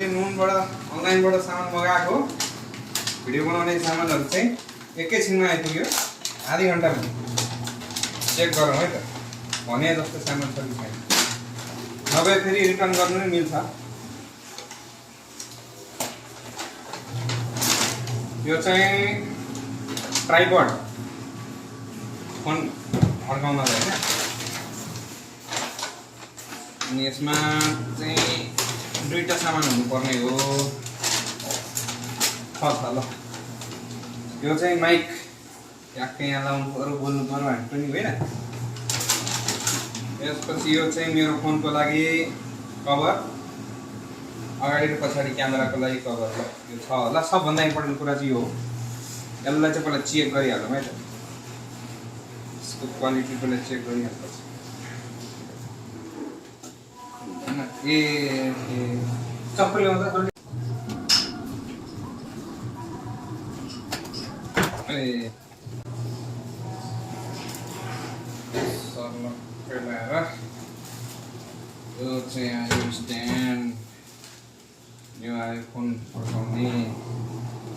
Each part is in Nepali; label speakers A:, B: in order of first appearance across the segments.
A: हामीले नुनबाट अनलाइनबाट सामान मगाएको भिडियो बनाउने सामानहरु चाहिँ एकैछिनमा आइपुग्यो आधी घण्टामा चेक गरौँ है त भने जस्तो सामान छ कि छैन नभए फेरि रिटर्न गर्नु नै मिल्छ यो चाहिँ ट्राइपड फोन अड्काउनलाई हैन अनि यसमा चाहिँ दुईटा सामान हुनुपर्ने हो ल यो चाहिँ माइक ट्याक्कै यहाँ लाउनु पर्यो बोल्नु पर्यो हामी पनि होइन यसपछि यो चाहिँ मेरो फोनको लागि कभर अगाडि र पछाडि क्यामेराको लागि कभर ल यो छ होला सबभन्दा इम्पोर्टेन्ट कुरा चाहिँ यो हो यसलाई चाहिँ पहिला चेक गरिहालौँ है त यसको क्वालिटी पहिला चेक गरिहाल्नुपर्छ ए चप्पल ल्याउँदा ए यो चाहिँ आयो स्ट्यान्ड यो आयो फोन फर्काउने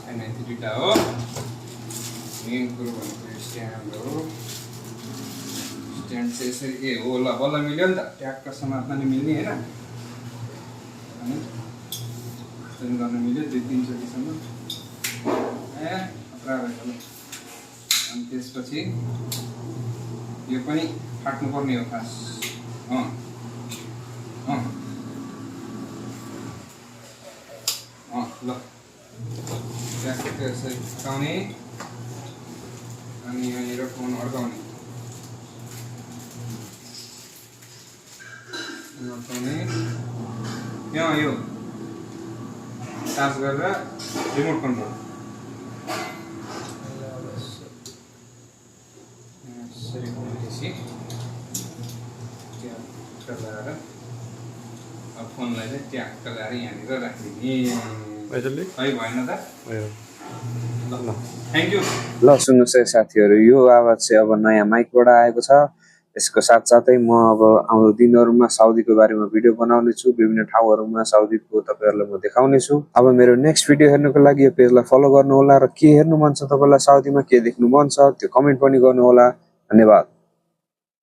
A: छैन यति दुईटा हो मेन कुरो भनेको स्ट्यान्ड हो स्ट्यान्ड चाहिँ यसरी ए हो ल बल्ल मिल्यो नि त ट्याक्क समात्न नि मिल्ने होइन स्ट्यान्ड गर्न मिल्यो 2-3 चोटिसम्म ए खतरा रहेछ ल अनि त्यसपछि यो पनि फाट्नुपर्ने हो खास ल ट्याक्क यसरी फटाउने अनि यहाँनिर फोन अड्काउने यहाँ यो चार्ज गरेर रिमोट कन्ट्रोल यसरी घुमेपछि ट्याक्क लगाएर फोनलाई चाहिँ ट्याक्क लगाएर यहाँनिर राखिदिने है भएन त ल थ्याङ्क यू
B: ल सुन्नुहोस् है साथीहरू यो आवाज चाहिँ अब नयाँ माइकबाट आएको छ यसको साथसाथै म अब आउँदो दिनहरुमा साउदीको बारेमा भिडियो बनाउने छु विभिन्न ठाउँहरुमा साउदीको तपाईहरुलाई म देखाउने छु अब मेरो नेक्स्ट भिडियो हेर्नको लागि यो पेजलाई फलो गर्नु होला र के हेर्नु मन छ तपाईलाई साउदीमा के देख्नु मन छ त्यो कमेन्ट पनि गर्नु होला धन्यवाद